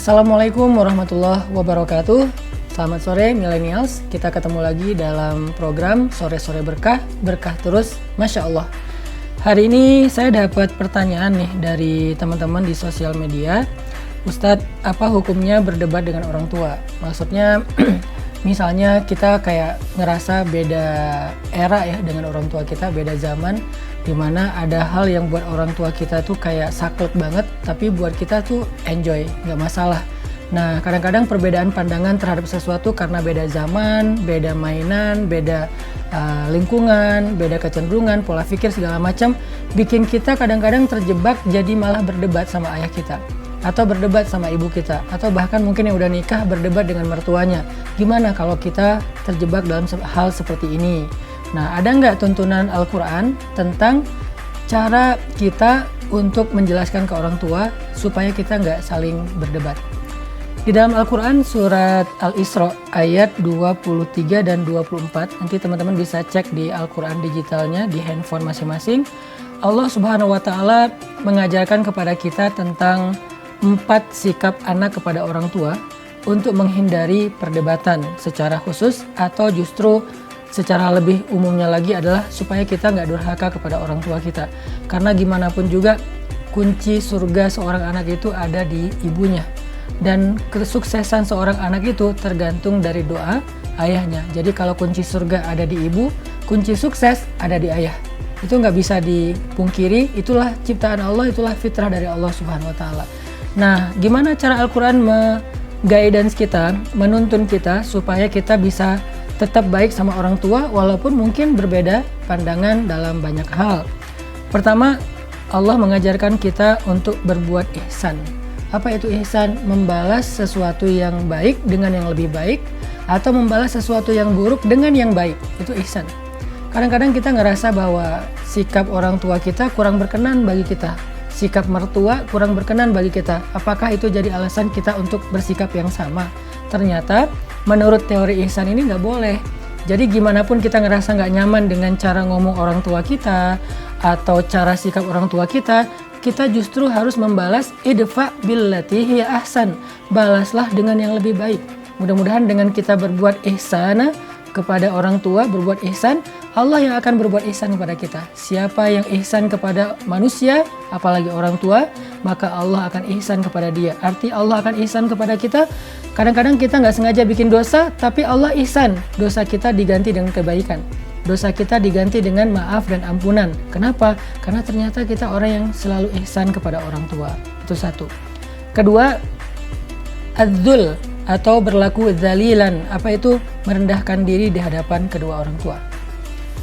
Assalamualaikum warahmatullahi wabarakatuh. Selamat sore millennials, kita ketemu lagi dalam program Sore-Sore Berkah, berkah terus, Masya Allah. Hari ini saya dapat pertanyaan nih dari teman-teman di sosial media. Ustadz, apa hukumnya berdebat dengan orang tua? Maksudnya misalnya kita kayak ngerasa beda era ya dengan orang tua kita, beda zaman, dimana ada hal yang buat orang tua kita tuh kayak saklek banget, tapi buat kita tuh enjoy, nggak masalah. Nah, kadang-kadang perbedaan pandangan terhadap sesuatu karena beda zaman, beda mainan, beda lingkungan, beda kecenderungan, pola pikir segala macam, bikin kita kadang-kadang terjebak jadi malah berdebat sama ayah kita, atau berdebat sama ibu kita, atau bahkan mungkin yang udah nikah berdebat dengan mertuanya. Gimana kalau kita terjebak dalam hal seperti ini? Nah, ada nggak tuntunan Al-Quran tentang cara kita untuk menjelaskan ke orang tua supaya kita nggak saling berdebat? Di dalam Al-Quran surat Al-Isra ayat 23 dan 24, nanti teman-teman bisa cek di Al-Quran digitalnya di handphone masing-masing. Allah Subhanahu wa Ta'ala mengajarkan kepada kita tentang 4 sikap anak kepada orang tua untuk menghindari perdebatan secara khusus, atau justru secara lebih umumnya lagi adalah supaya kita nggak durhaka kepada orang tua kita. Karena gimana pun juga kunci surga seorang anak itu ada di ibunya. Dan kesuksesan seorang anak itu tergantung dari doa ayahnya. Jadi kalau kunci surga ada di ibu, kunci sukses ada di ayah. Itu nggak bisa dipungkiri, itulah ciptaan Allah, itulah fitrah dari Allah Subhanahu wa Ta'ala. Nah, gimana cara Al-Quran guidance kita, menuntun kita supaya kita bisa tetap baik sama orang tua walaupun mungkin berbeda pandangan dalam banyak hal. Pertama, Allah mengajarkan kita untuk berbuat ihsan. Apa itu ihsan? Membalas sesuatu yang baik dengan yang lebih baik, atau membalas sesuatu yang buruk dengan yang baik. Itu ihsan. Kadang-kadang kita ngerasa bahwa sikap orang tua kita kurang berkenan bagi kita, sikap mertua kurang berkenan bagi kita. Apakah itu jadi alasan kita untuk bersikap yang sama? Ternyata menurut teori ihsan ini nggak boleh. Jadi gimana pun kita ngerasa nggak nyaman dengan cara ngomong orang tua kita atau cara sikap orang tua kita, kita justru harus membalas idfa billati hiya ahsan. Balaslah dengan yang lebih baik. Mudah-mudahan dengan kita berbuat ihsan kepada orang tua, berbuat ihsan, Allah yang akan berbuat ihsan kepada kita. Siapa yang ihsan kepada manusia, apalagi orang tua, maka Allah akan ihsan kepada dia. Arti Allah akan ihsan kepada kita. Kadang-kadang kita nggak sengaja bikin dosa, tapi Allah ihsan. Dosa kita diganti dengan kebaikan. Dosa kita diganti dengan maaf dan ampunan. Kenapa? Karena ternyata kita orang yang selalu ihsan kepada orang tua. Itu satu. Kedua, adzul atau berlaku dzalilan. Apa itu? Merendahkan diri di hadapan kedua orang tua.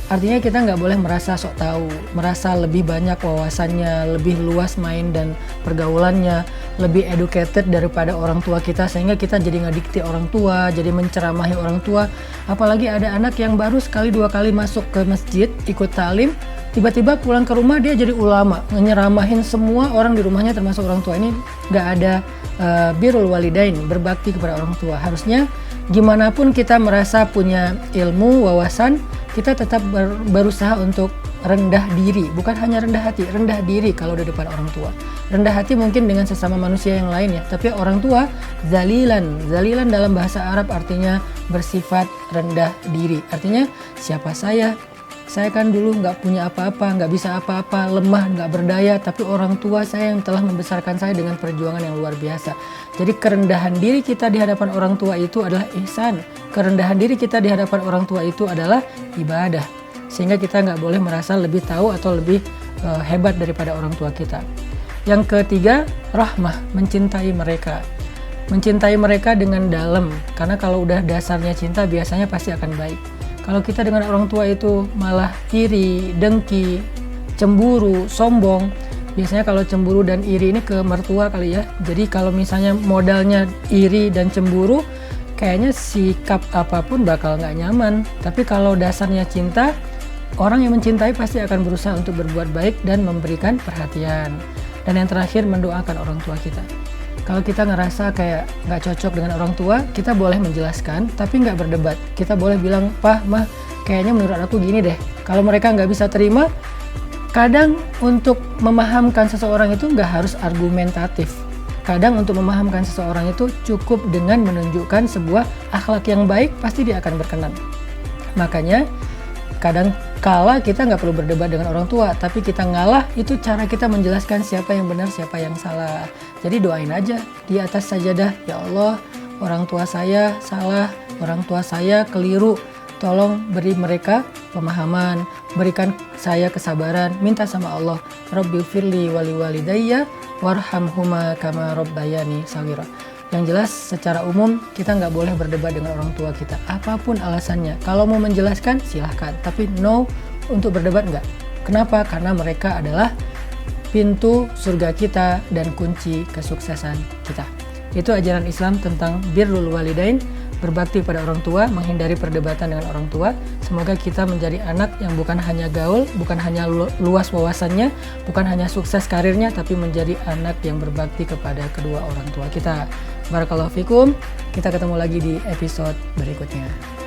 Artinya kita nggak boleh merasa sok tahu, merasa lebih banyak wawasannya, lebih luas main dan pergaulannya, lebih educated daripada orang tua kita, sehingga kita jadi ngedikti orang tua, jadi menceramahi orang tua. Apalagi ada anak yang baru sekali 2 kali masuk ke masjid, ikut talim, tiba-tiba pulang ke rumah dia jadi ulama, nyeramahin semua orang di rumahnya termasuk orang tua. Ini nggak ada birrul walidain, berbakti kepada orang tua. Harusnya gimana pun kita merasa punya ilmu, wawasan, kita tetap berusaha untuk rendah diri, bukan hanya rendah hati, rendah diri kalau di depan orang tua. Rendah hati mungkin dengan sesama manusia yang lain ya, tapi orang tua zalilan. Zalilan dalam bahasa Arab artinya bersifat rendah diri. Artinya siapa saya? Saya kan dulu nggak punya apa-apa, nggak bisa apa-apa, lemah, nggak berdaya, tapi orang tua saya yang telah membesarkan saya dengan perjuangan yang luar biasa. Jadi kerendahan diri kita di hadapan orang tua itu adalah ihsan. Kerendahan diri kita di hadapan orang tua itu adalah ibadah. Sehingga kita nggak boleh merasa lebih tahu atau lebih hebat daripada orang tua kita. Yang ketiga, rahmah, mencintai mereka. Mencintai mereka dengan dalam, karena kalau udah dasarnya cinta biasanya pasti akan baik. Kalau kita dengan orang tua itu malah iri, dengki, cemburu, sombong, biasanya kalau cemburu dan iri ini ke mertua kali ya. Jadi kalau misalnya modalnya iri dan cemburu, kayaknya sikap apapun bakal nggak nyaman. Tapi kalau dasarnya cinta, orang yang mencintai pasti akan berusaha untuk berbuat baik dan memberikan perhatian. Dan yang terakhir, mendoakan orang tua kita. Kalau kita ngerasa kayak nggak cocok dengan orang tua, kita boleh menjelaskan, tapi nggak berdebat. Kita boleh bilang, Pak, Mah, kayaknya menurut aku gini deh. Kalau mereka nggak bisa terima, kadang untuk memahamkan seseorang itu nggak harus argumentatif. Kadang untuk memahamkan seseorang itu cukup dengan menunjukkan sebuah akhlak yang baik, pasti dia akan berkenan. Makanya kadang kala kita nggak perlu berdebat dengan orang tua, tapi kita ngalah, itu cara kita menjelaskan siapa yang benar, siapa yang salah. Jadi doain aja di atas sajadah, ya Allah, orang tua saya salah, orang tua saya keliru, tolong beri mereka pemahaman, berikan saya kesabaran, minta sama Allah, Rabbighfirli wali walidayya warhamhuma kama rabbayani shaghira. Yang jelas secara umum kita nggak boleh berdebat dengan orang tua kita, apapun alasannya. Kalau mau menjelaskan silahkan, tapi no untuk berdebat nggak. Kenapa? Karena mereka adalah pintu surga kita dan kunci kesuksesan kita. Itu ajaran Islam tentang birrul walidain, berbakti pada orang tua, menghindari perdebatan dengan orang tua. Semoga kita menjadi anak yang bukan hanya gaul, bukan hanya luas wawasannya, bukan hanya sukses karirnya, tapi menjadi anak yang berbakti kepada kedua orang tua kita. Barakallahu fikum. Kita ketemu lagi di episode berikutnya.